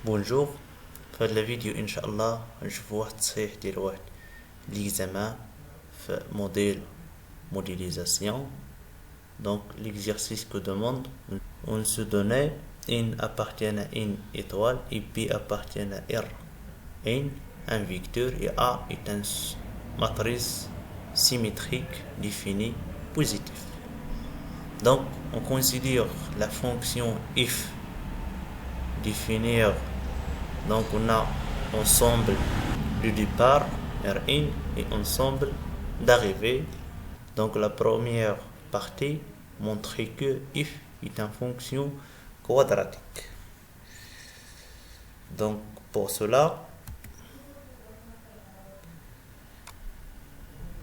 Bonjour, في هاد الفيديو ان شاء الله نشوفوا واحد التصحيح ديال واحد ليكزامان في modélisation. Donc l'exercice que demande, on se donnait n appartient à n étoile et p appartient à r n, un vecteur, et a est une matrice symétrique définie positive. Donc on considère la fonction if définir. Donc on a ensemble de départ Rn et ensemble d'arrivée. Donc la première partie montre que if est une fonction quadratique. Donc pour cela,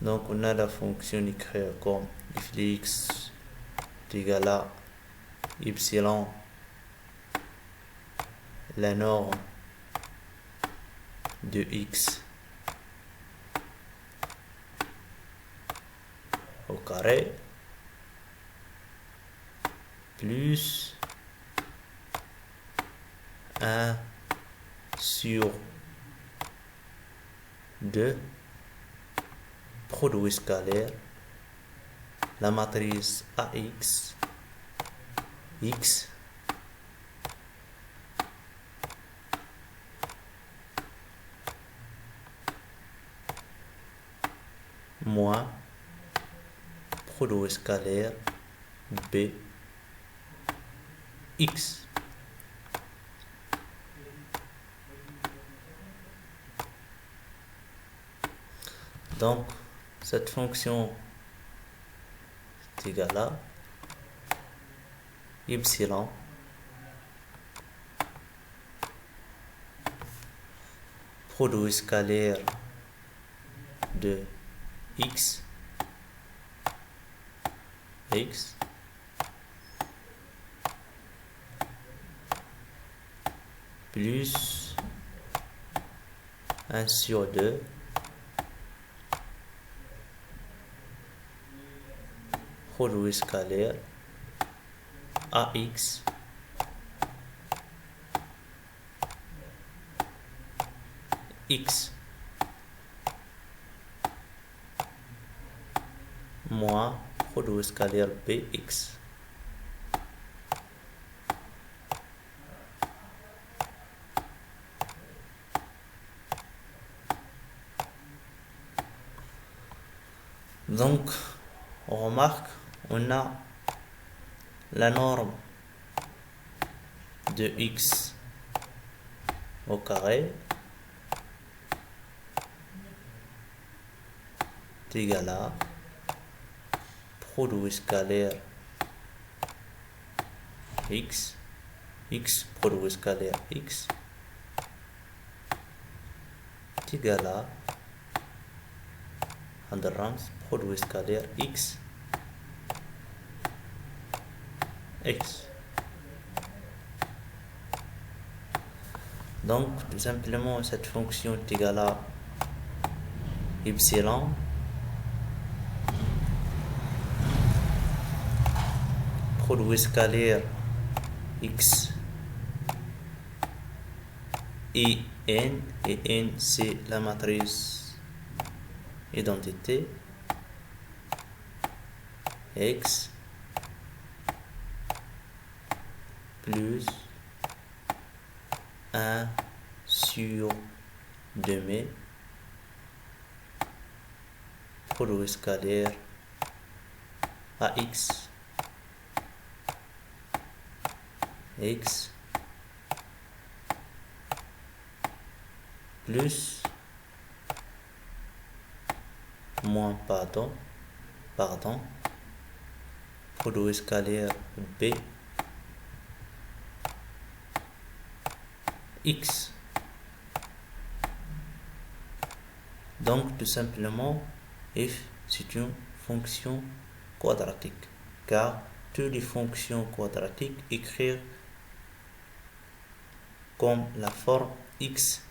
donc on a la fonction écrite comme if de x est égal à epsilon, la norme de x au carré plus 1 sur 2 produit scalaire la matrice AX x moins produit scalaire B x. Donc cette fonction est égale à epsilon produit scalaire de x plus 1 sur 2 produit scalaire AX x moins produit scalaire Bx. Donc on remarque, on a la norme de x au carré est égal à produit scalaire x produit scalaire x est égal à produit scalaire x Donc tout simplement cette fonction est égale à epsilon produit scalaire x et n c'est la matrice identité x plus 1 sur 2 produit scalaire AX x plus moins pardon produit scalaire B x. Donc tout simplement f c'est une fonction quadratique car toutes les fonctions quadratiques écrire comme la forme x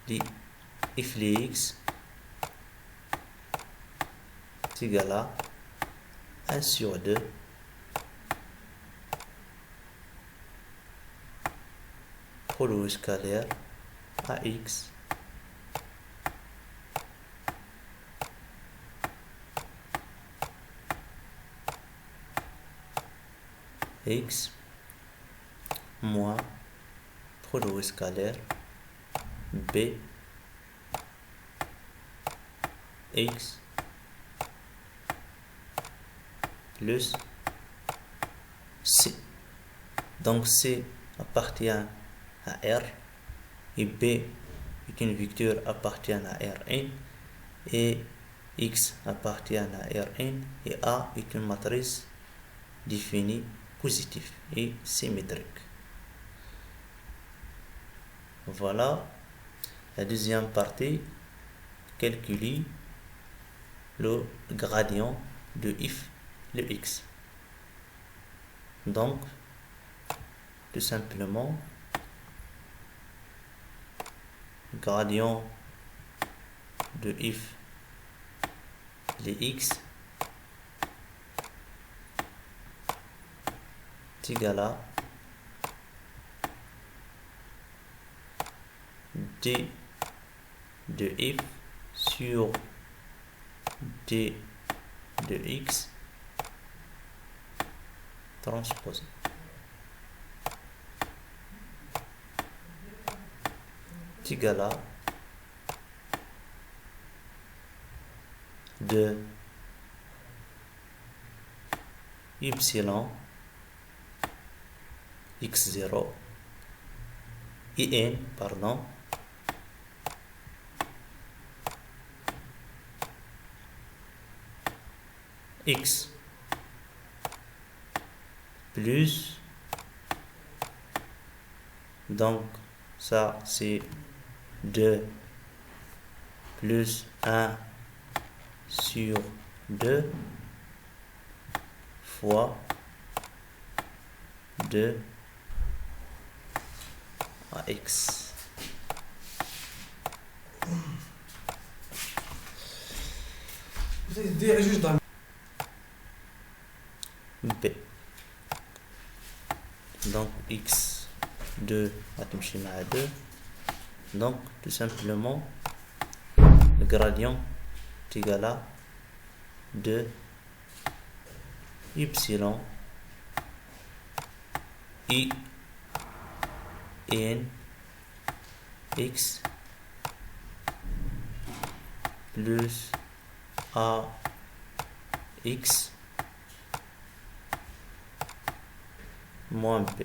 de f de x est égal à 1 sur 2 produit scalaire AX X moins produit scalaire B X plus C. Donc C appartient à R et B est une vecteur appartient à Rn et X appartient à Rn et A est une matrice définie positive et symétrique. Voilà la deuxième partie, calculer le gradient de f le x. Donc, tout simplement, gradient de f le x est égal à d de f sur d de x transposé. Est égal à de epsilon x0 in pardon x plus, donc ça c'est 2 plus 1 sur 2 fois 2 à x. B. Donc x 2 à 2. Donc tout simplement le gradient est égal à 2 epsilon i n x plus a x moins b.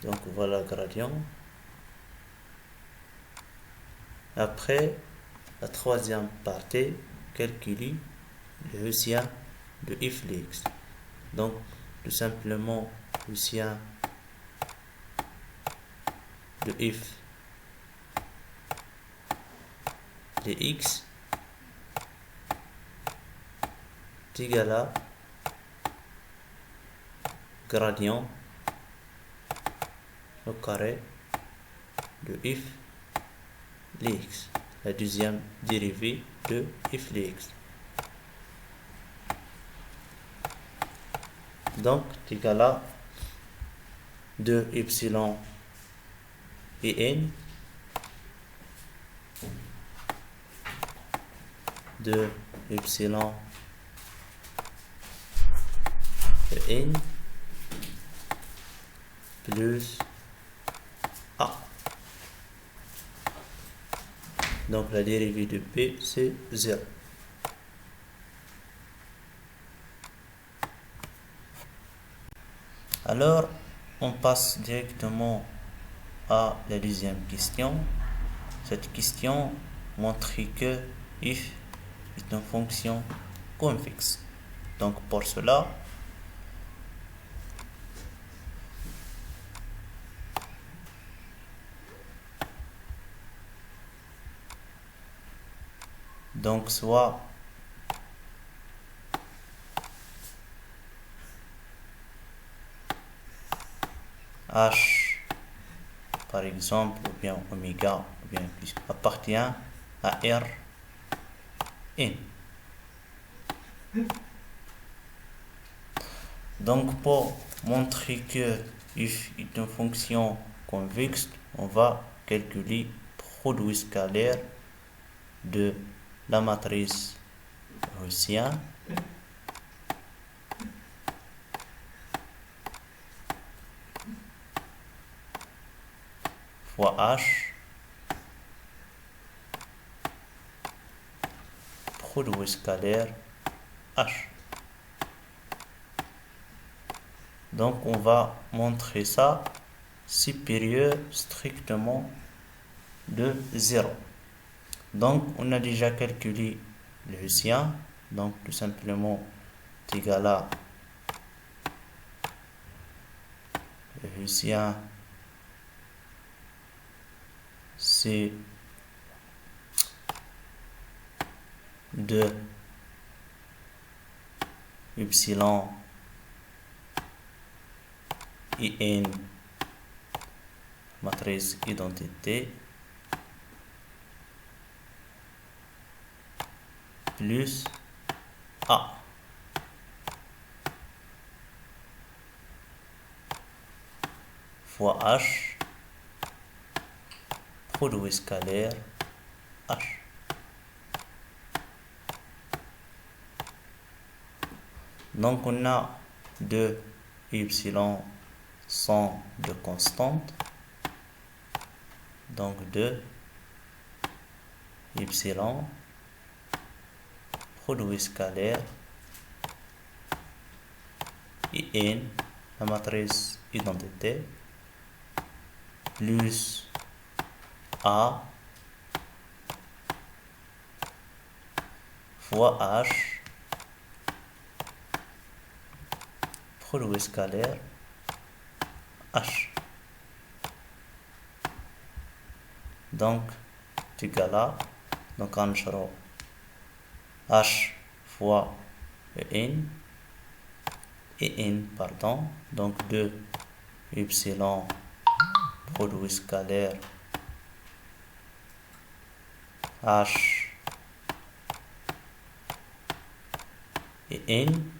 Donc voilà le gradient. Après, la troisième partie, calculer le Haussien de f de x. Donc tout simplement Haussien de f de x est égal à gradient au carré de f de x, la deuxième dérivée de f de x. Donc est égal à 2 epsilon et n 2 epsilon et n plus a. Donc la dérivée de p c'est 0. Alors on passe directement à la deuxième question. Cette question montre que f est une fonction convexe. Donc pour cela, donc soit h par exemple ou bien oméga ou bien plus appartient à r n. Donc pour montrer que f est une fonction convexe, on va calculer produit scalaire de la matrice gaussienne fois h produit scalaire h. Donc on va montrer ça supérieur strictement de 0. Donc on a déjà calculé le Gaussien, donc tout simplement est égal à le Gaussien, c'est 2 epsilon in matrice identité plus A fois H produit scalaire H. Donc on a 2 epsilon sont de constantes, donc 2 epsilon produit scalaire in la matrice identité plus A fois H produit scalaire H. Donc c'est égal à, donc on a H fois n pardon, donc 2 epsilon produit scalaire H et n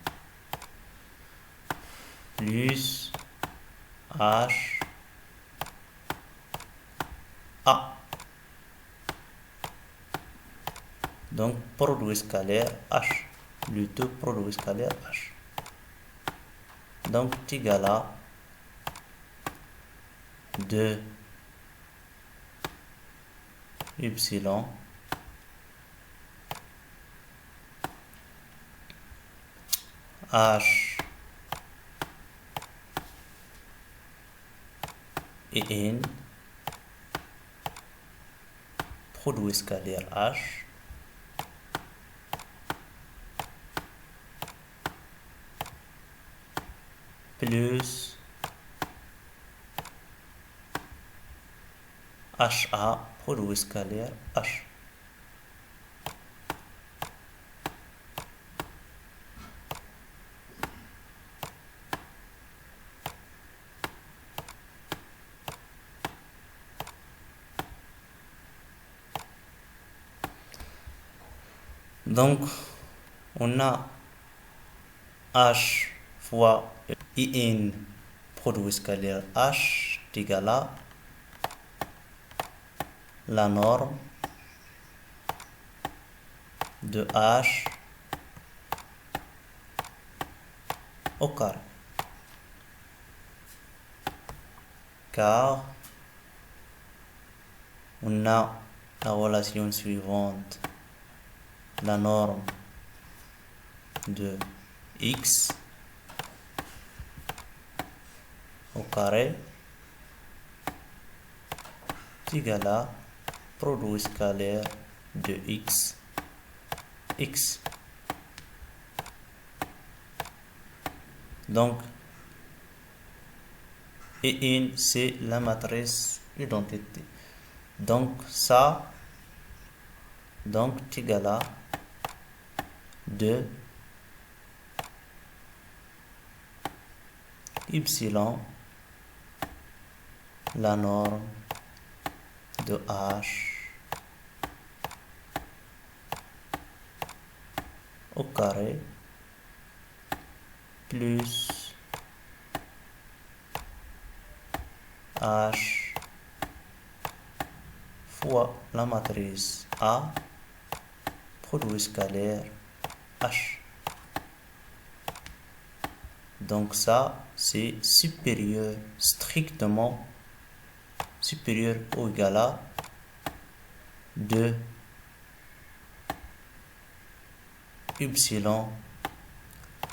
plus H A. Donc produit scalaire H, le tout produit scalaire H. Donc c'est égal à 2 epsilon H et n produit scalaire H plus HA produit scalaire H. Donc on a H fois in produit scalaire H est égal à la norme de H au carré, car on a la relation suivante, la norme de x au carré est égal à produit scalaire de x. Donc et in c'est la matrice identité. Donc ça, donc est égal à 2 epsilon la norme de H au carré plus H fois la matrice A, produit scalaire H. Donc ça, c'est supérieur, strictement supérieur ou égal à 2 epsilon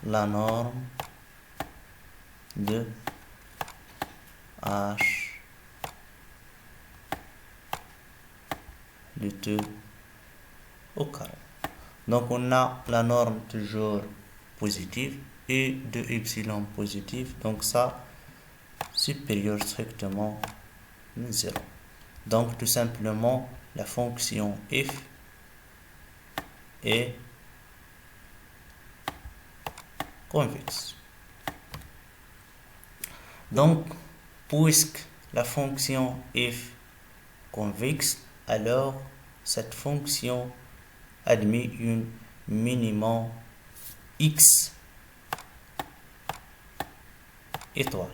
la norme de H de 2 au carré. Donc on a la norme toujours positive et de epsilon positif. Donc ça, supérieur strictement 0. Donc tout simplement, la fonction f est convexe. Donc, puisque la fonction f convexe, alors cette fonction admet une minimum x étoile,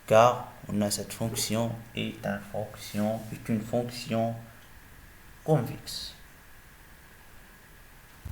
car on a cette fonction est une fonction convexe.